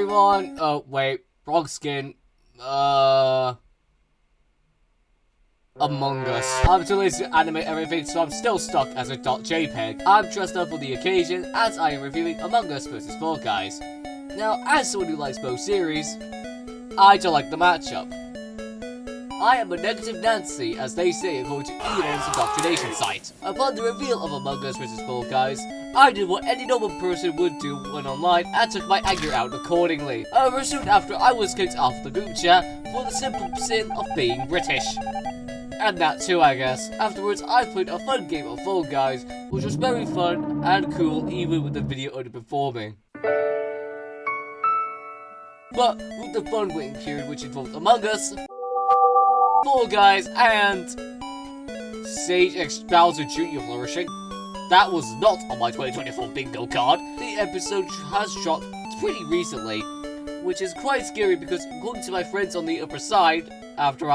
everyone. Oh, wait. Wrong skin. Among Us. I'm too lazy to animate everything, so I'm still stuck as a .jpeg. I'm dressed up for the occasion as I am reviewing Among Us vs Fall Guys. Now, as someone who likes both series, I don't like the matchup. I am a negative Nancy, as they say according to Elon's indoctrination site. Upon the reveal of Among Us vs Fall Guys, I did what any normal person would do when online and took my anger out accordingly. However, soon after I was kicked off the group chat for the simple sin of being British. And that too, I guess. Afterwards, I played a fun game of Fall Guys, which was very fun and cool even with the video underperforming. But with the fun waiting period which involved Among Us, Fall Guys, and Sage X Bowser Jr. flourishing, that was not on my 2024 bingo card. The episode has dropped pretty recently, which is quite scary because according to my friends on the upper side, after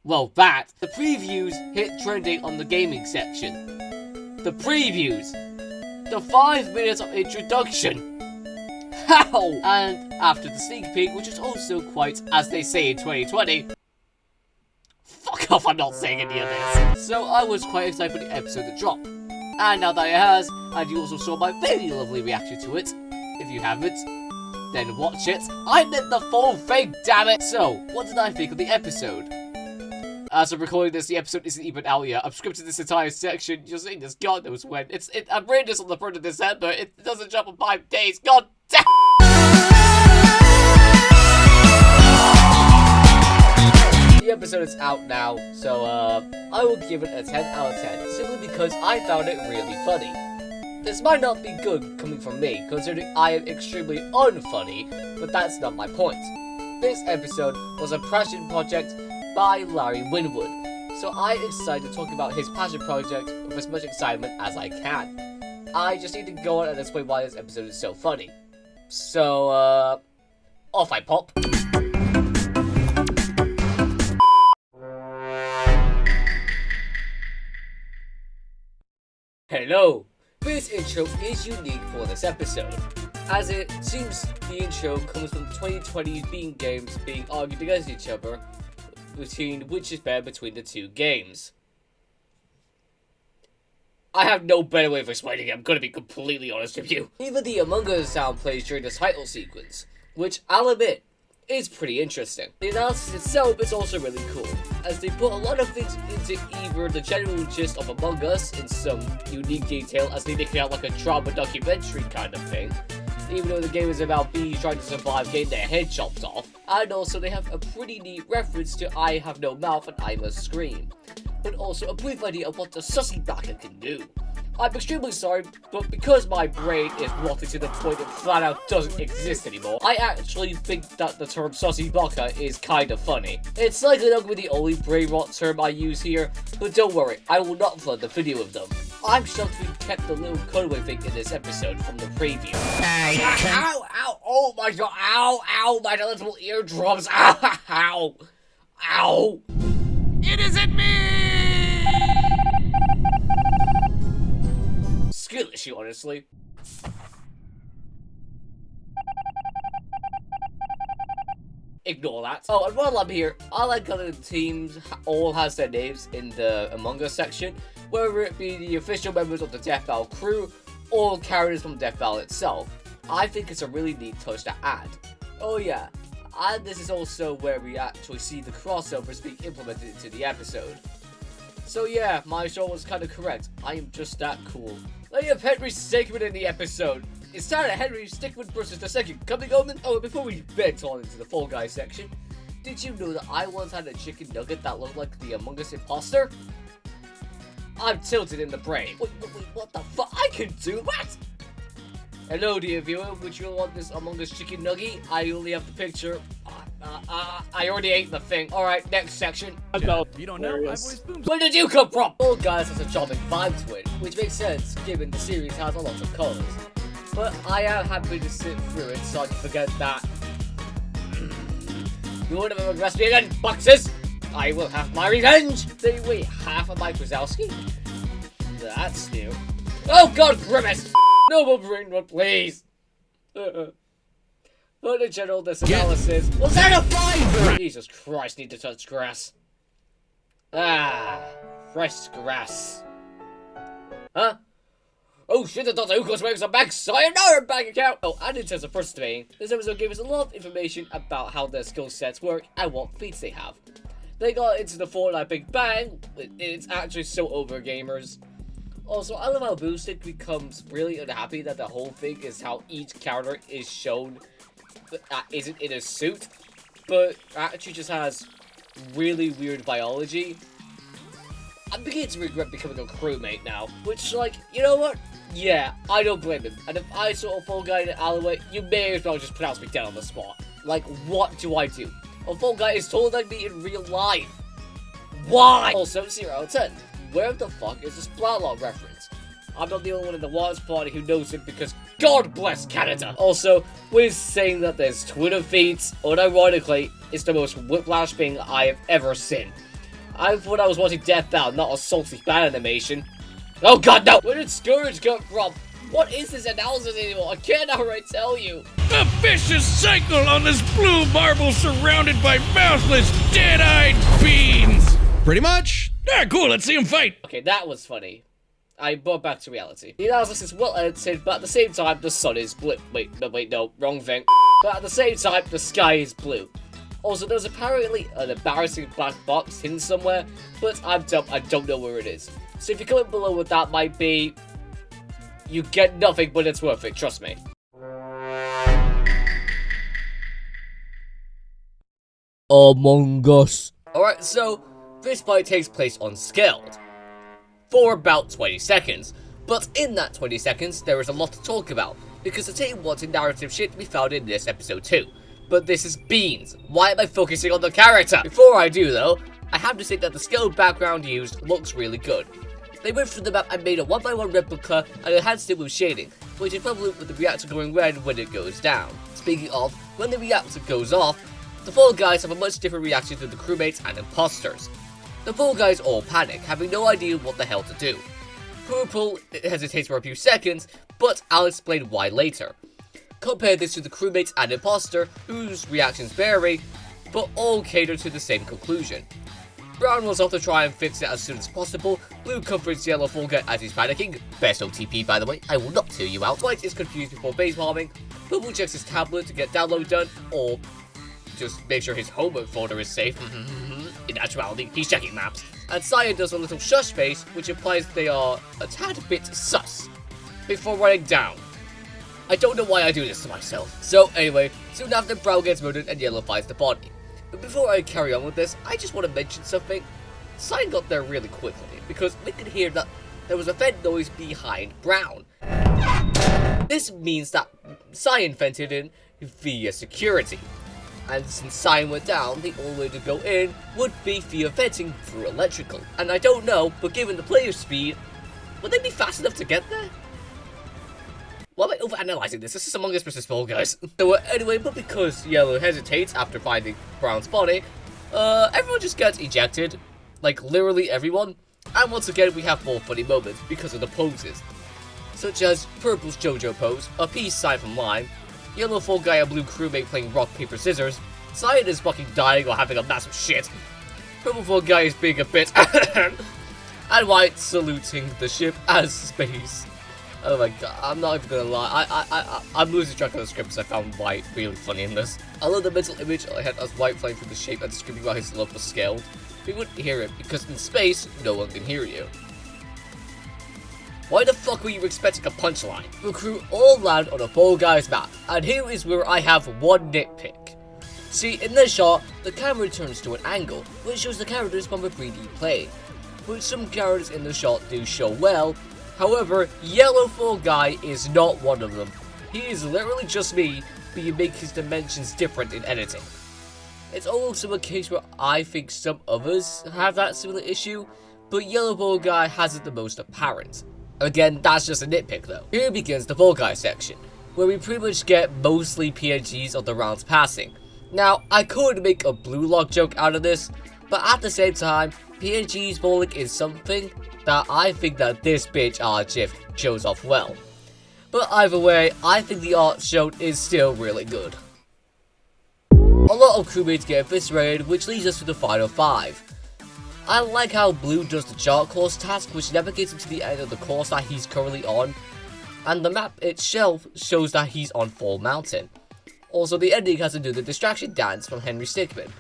the previews hit trending on the gaming section. The previews! The 5 minutes of introduction! How? And after the sneak peek, which is also quite, as they say in 2020, fuck off, I'm not saying any of this. So I was quite excited for the episode to drop. And now that it has, and you also saw my very lovely reaction to it, if you haven't, then watch it. I meant the full thing, damn it! So, what did I think of the episode? As I'm recording this, the episode isn't even out yet. I've scripted this entire section. You're seeing this, God knows when. I'm reading this on the 3rd of December. It doesn't drop in 5 days. God damn! The episode is out now, so I will give it a 10 out of 10, simply because I found it really funny. This might not be good coming from me, considering I am extremely unfunny, but that's not my point. This episode was a passion project by Larry Winwood, so I'm excited to talk about his passion project with as much excitement as I can. I just need to go on and explain why this episode is so funny. So, off I pop. Hello! This intro is unique for this episode, as it seems the intro comes from 2020's being games being argued against each other, between which is better between the two games. I have no better way of explaining it, I'm gonna be completely honest with you. Even the Among Us sound plays during the title sequence, which I'll admit is pretty interesting. The analysis itself is also really cool, as they put a lot of things into either the general gist of Among Us in some unique detail as they make it out like a drama documentary kind of thing, even though the game is about bees trying to survive getting their head chopped off, and also they have a pretty neat reference to I have no mouth and I must scream, but also a brief idea of what the sussy backer can do. I'm extremely sorry, but because my brain is rotting to the point it flat out doesn't exist anymore, I actually think that the term sussy baka is kind of funny. It's likely not going to be the only brain rot term I use here, but don't worry, I will not flood the video with them. I'm shocked we kept the little cutaway thing in this episode from the preview. Ow, ow, oh my god, ow, ow, my little eardrums, ow, ow, ow. It isn't me! Skill issue, honestly. Ignore that. Oh, and while I'm here, I like how the teams all has their names in the Among Us section, whether it be the official members of the Death Battle crew or characters from Death Battle itself. I think it's a really neat touch to add. Oh yeah, and this is also where we actually see the crossovers being implemented into the episode. So yeah, my show was kind of correct. I am just that cool. Let me have Henry Stickmin in the episode. It's time to Henry Stickmin versus the second coming Omen. Oh, before we vent on into the Fall Guys section, did you know that I once had a chicken nugget that looked like the Among Us imposter? I'm tilted in the brain. Wait, what the fuck? I can do that? Hello, dear viewer. Would you want this Among Us chicken nugget? I only have the picture. I already ate the thing. Alright, next section. Yeah, if you don't know, I've always boomed. Where did you come from? Fall Guys has a charming vibe to it, which makes sense given the series has a lot of colours. But I am happy to sit through it so I can forget that. You would have arrested me again, boxes! I will have my revenge! They weigh half a Mike Wazowski? That's new. Oh god, Grimace! No more brain rot, please! But in general, this analysis was that a 5? Jesus Christ, need to touch grass. Ah, fresh grass. Huh? Oh shit, I thought the Ukos waves are back, sayonara bank account! Oh, and in terms of first domain, this episode gave us a lot of information about how their skill sets work and what feats they have. They got into the Fortnite Big Bang, it's actually so over gamers. Also, I love how Boosted becomes really unhappy that the whole thing is how each character is shown that isn't in a suit, but actually just has really weird biology. I'm beginning to regret becoming a crewmate now, which, like, you know what? Yeah, I don't blame him. And if I saw a Fall Guy in an alleyway, you may as well just pronounce me dead on the spot. Like, what do I do? A Fall Guy is taller than me in real life. Why? Also, 0 out of 10. Where the fuck is this Splatlock reference? I'm not the only one in the Watts party who knows it because God bless Canada. Also, with saying that there's Twitter feeds, unironically, it's the most whiplash thing I have ever seen. I thought I was watching Deathbound, not a salty fan animation. Oh god, no! Where did Scourge come from? What is this analysis anymore? I can't outright tell you. A vicious cycle on this blue marble surrounded by mouthless, dead-eyed fiends! Pretty much. Ah, cool, let's see him fight! Okay, that was funny. I brought back to reality. The analysis is well edited, but at the same time, the sun is blue. Wait, no, wrong thing. But at the same time, the sky is blue. Also, there's apparently an embarrassing black box hidden somewhere, but I'm dumb, I don't know where it is. So if you comment below what that might be, you get nothing, but it's worth it, trust me. Among Us. Alright, so this fight takes place on Skeld for about 20 seconds, but in that 20 seconds, there is a lot to talk about, because the team wanted narrative shit to be found in this episode too. But this is Beans. Why am I focusing on the character? Before I do though, I have to say that the Skeld background used looks really good. They went through the map and made a 1x1 replica and enhanced it with shading, which is equivalent with the reactor going red when it goes down. Speaking of, when the reactor goes off, the Fall Guys have a much different reaction to the crewmates and imposters. The Fall Guys all panic, having no idea what the hell to do. Purple hesitates for a few seconds, but I'll explain why later. Compare this to the crewmates and imposter, whose reactions vary, but all cater to the same conclusion. Brown was off to try and fix it as soon as possible, Blue comforts Yellow Fall Guy as he's panicking, best OTP by the way, I will not tear you out. White is confused before base bombing, Purple checks his tablet to get download done, or just make sure his homework folder is safe. In actuality, he's checking maps. And Cyan does a little shush face, which implies they are a tad bit sus, before running down. I don't know why I do this to myself. So anyway, soon after Brown gets murdered and Yellow finds the body. But before I carry on with this, I just want to mention something. Cyan got there really quickly, because we could hear that there was a vent noise behind Brown. This means that Cyan vented in via security. And since Cyan went down, the only way to go in would be via venting through electrical. And I don't know, but given the player speed, would they be fast enough to get there? Why am I overanalyzing this? This is Among Us vs. Fall Guys. So anyway, but because Yellow hesitates after finding Brown's body, everyone just gets ejected. Like, literally everyone. And once again, we have more funny moments because of the poses. Such as Purple's JoJo pose, a peace sign from Lime, Yellow Fall Guy and Blue crewmate playing rock, paper, scissors, Cyan is fucking dying or having a massive shit, Purple Fall Guy is being a bit and White saluting the ship as space. Oh my god, I'm not even gonna lie, I'm losing track of the script because I found White really funny in this. I love the mental image I had as White flying through the shape and screaming about his love for Skeld. We wouldn't hear it because in space, no one can hear you. Why the fuck were you expecting a punchline? The crew all land on a Fall Guys map, and here is where I have one nitpick. See, in this shot, the camera turns to an angle, which shows the characters from a 3D plane, which some characters in the shot do show well. However, Yellow Fall Guy is not one of them. He is literally just me, but you make his dimensions different in editing. It's also a case where I think some others have that similar issue, but Yellow Fall Guy has it the most apparent. Again, that's just a nitpick though. Here begins the Fall Guy section, where we pretty much get mostly PNGs of the rounds passing. Now, I could make a blue lock joke out of this, but at the same time, PNGs falling is something that I think that this bitch GIF shows off well. But either way, I think the art shown is still really good. A lot of crewmates get eviscerated, which leads us to the final 5. I like how Blue does the chart course task, which navigates him to the end of the course that he's currently on, and the map itself shows that he's on Fall Mountain. Also, the ending has to do the distraction dance from Henry Stickmin.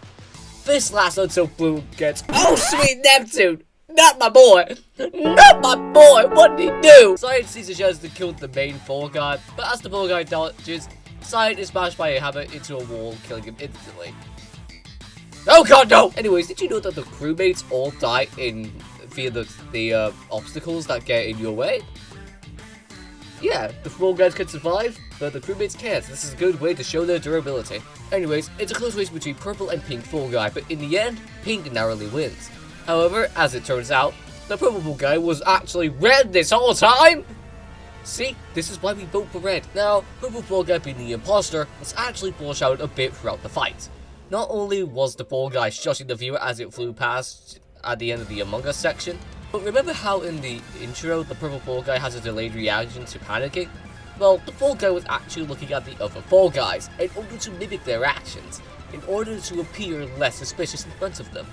This lasts until Blue gets, oh sweet Neptune! Not my boy! Not my boy! What did he do? Side sees a chance to kill the main Fall Guy, but as the Fall Guy dodges, Side is smashed by a hammer into a wall, killing him instantly. Oh god, no! Anyways, did you know that the crewmates all die via the obstacles that get in your way? Yeah, the Fall Guys can survive, but the crewmates can't. This is a good way to show their durability. Anyways, it's a close race between Purple and Pink Fall Guy, but in the end, Pink narrowly wins. However, as it turns out, the Purple Fall Guy was actually red this whole time! See, this is why we vote for red. Now, Purple Fall Guy being the imposter was actually foreshadowed a bit throughout the fight. Not only was the Fall Guy shushing the viewer as it flew past at the end of the Among Us section, but remember how in the intro, the Purple Fall Guy has a delayed reaction to panicking? Well, the Fall Guy was actually looking at the other Fall Guys in order to mimic their actions, in order to appear less suspicious in front of them.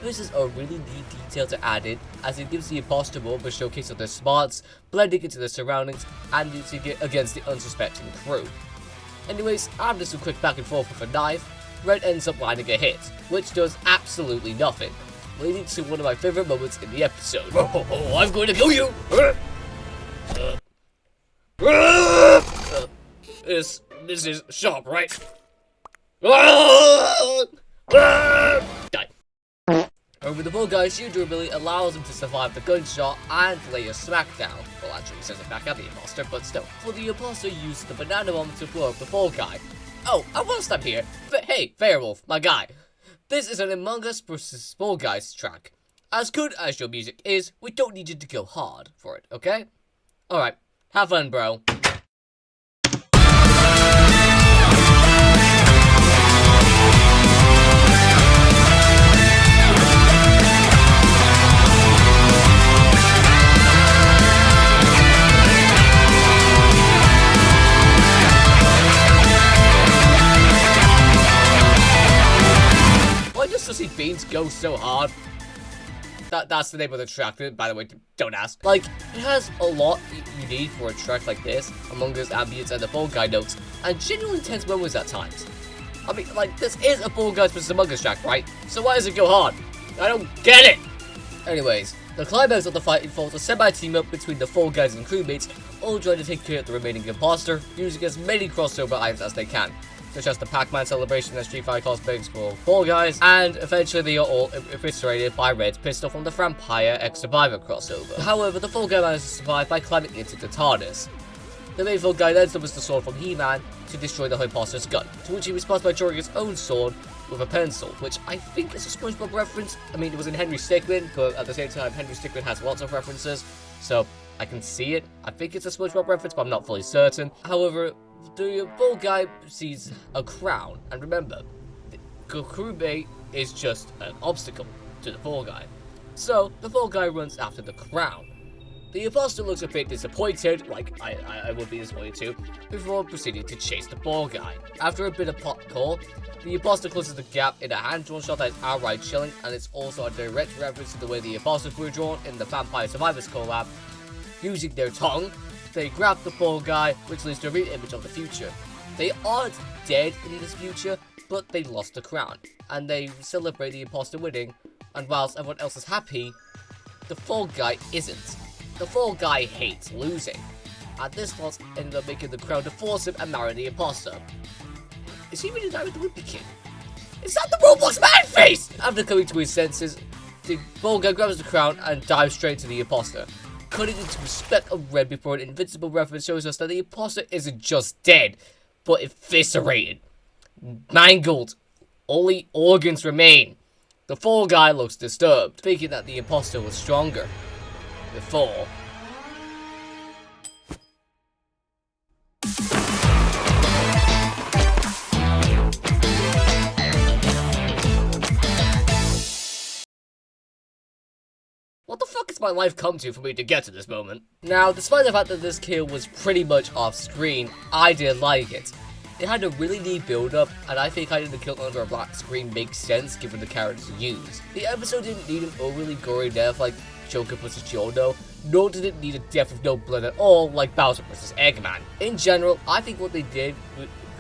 This is a really neat detail to add in, as it gives the imposter more of a showcase of their smarts, blending into their surroundings, and using it against the unsuspecting crew. Anyways, after some quick back and forth with a knife, Red ends up landing a hit, which does absolutely nothing, leading to one of my favorite moments in the episode. Oh, I'm going to kill you! This is sharp, right? Die. However, the Fall Guy's sheer durability allows him to survive the gunshot and lay a smackdown. Well, actually, he says it back at the imposter, but still. For the imposter used the banana bomb to blow up the Fall Guy. Oh, and whilst I'm here, hey, Fairwolf, my guy. This is an Among Us vs Fall Guys track. As good as your music is, we don't need you to go hard for it, okay? Alright, have fun, bro. Why does Sussy Beans go so hard? That's the name of the track, by the way, don't ask. Like, it has a lot you need for a track like this, Among Us ambience and the Fall Guy notes, and genuinely tense moments at times. I mean, like, this is a Fall Guys vs Among Us track, right? So why does it go hard? I don't get it! Anyways, the climax of the fight involves a semi-team up between the Fall Guys and crewmates, all trying to take care of the remaining imposter, using as many crossover items as they can, such as the Pac-Man celebration and Street Fighter cosplays for Fall Guys, and eventually they are all eviscerated by Red's pistol from the Vampire X Survivor crossover. However, the Fall Guy manages to survive by climbing into the TARDIS. The main Fall Guy then summons the sword from He-Man to destroy the imposter's gun, to which he responds by drawing his own sword with a pencil, which I think is a SpongeBob reference. I mean, it was in Henry Stickmin, but at the same time, Henry Stickmin has lots of references, so I can see it. I think it's a SpongeBob reference, but I'm not fully certain. However, the Fall Guy sees a crown, and remember, the crewmate is just an obstacle to the Fall Guy. So, the Fall Guy runs after the crown. The imposter looks a bit disappointed, like I would be disappointed too, before proceeding to chase the Fall Guy. After a bit of popcorn, the imposter closes the gap in a hand-drawn shot that is outright chilling, and it's also a direct reference to the way the imposters were drawn in the Vampire Survivors collab. Using their tongue, they grab the Fall Guy, which leads to a re-image of the future. They aren't dead in this future, but they lost the crown, and they celebrate the imposter winning, and whilst everyone else is happy, the Fall Guy isn't. The Fall Guy hates losing, and this loss ended up making the crown to force him and marry the imposter. Is he really died with the Wimpy King? Is that the Roblox man face? After coming to his senses, the Fall Guy grabs the crown and dives straight to the imposter, cutting into a speck of red before an invincible reference shows us that the imposter isn't just dead, but eviscerated, mangled. Only organs remain. The Fall Guy looks disturbed, thinking that the imposter was stronger before. What the fuck is my my life come to for me to get to this moment? Now, despite the fact that this kill was pretty much off screen, I did like it. It had a really neat build-up, and I think hiding the kill under a black screen makes sense given the characters used. The episode didn't need an overly gory death like Joker vs. Jodo, nor did it need a death with no blood at all like Bowser vs. Eggman. In general, I think what they did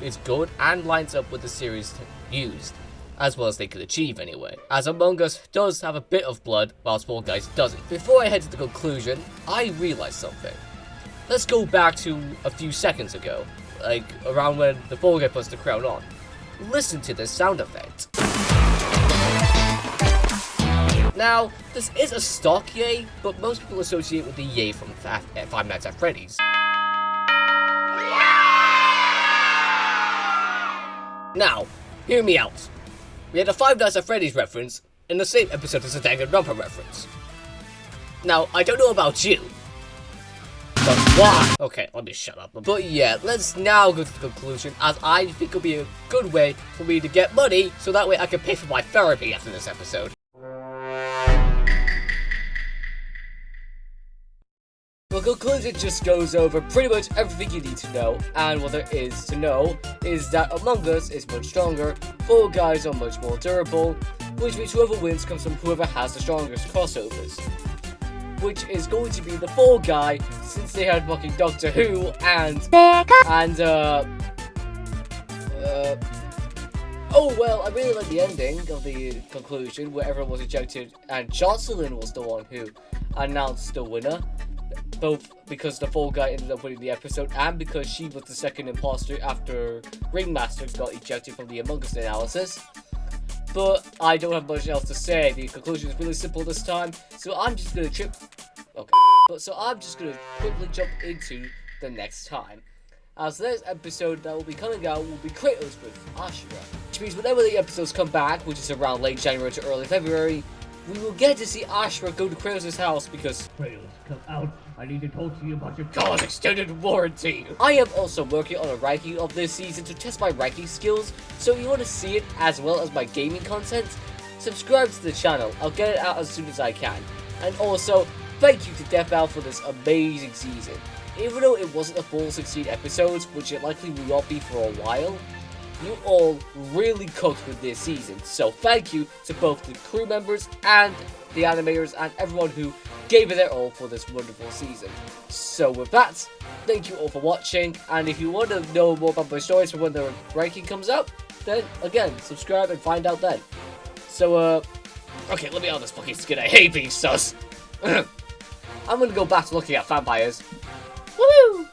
is good and lines up with the series used, as well as they could achieve anyway, as Among Us does have a bit of blood, while Fall Guys doesn't. Before I head to the conclusion, I realized something. Let's go back to a few seconds ago, like around when the Fall Guy puts the crown on. Listen to this sound effect. Now, this is a stock yay, but most people associate with the yay from Five Nights at Freddy's. Now, hear me out. We had a Five Nights at Freddy's reference in the same episode as a Danganronpa reference. Now, I don't know about you, but why? Okay, let me shut up. But yeah, let's now go to the conclusion, as I think it'll be a good way for me to get money, so that way I can pay for my therapy after this episode. The conclusion just goes over pretty much everything you need to know, and what there is to know is that Among Us is much stronger, Fall Guys are much more durable, which means whoever wins comes from whoever has the strongest crossovers. Which is going to be the Fall Guy, since they had fucking Doctor Who oh well, I really like the ending of the conclusion where everyone was ejected and Jocelyn was the one who announced the winner. Both because the Fall Guy ended up winning the episode and because she was the second imposter after Ringmaster got ejected from the Among Us analysis. But I don't have much else to say. The conclusion is really simple this time, so I'm just gonna quickly jump into the next time. As the next episode that will be coming out will be Kratos with Ashura, which means whenever the episodes come back, which is around late January to early February, we will get to see Ashura go to Kratos' house because Kratos, come out. I need to talk to you about your God's extended warranty. I am also working on a ranking of this season to test my ranking skills, so if you want to see it as well as my gaming content, subscribe to the channel. I'll get it out as soon as I can. And also, thank you to DeathVal for this amazing season. Even though it wasn't a full 16 episodes, which it likely will not be for a while, you all really cooked with this season, so thank you to both the crew members and the animators and everyone who gave it their all for this wonderful season. So with that, thank you all for watching, and if you want to know more about my stories for when the ranking comes out, then again, subscribe and find out then. So, okay, let me out of this fucking skin, I hate being sus. I'm gonna go back to looking at vampires. Woohoo!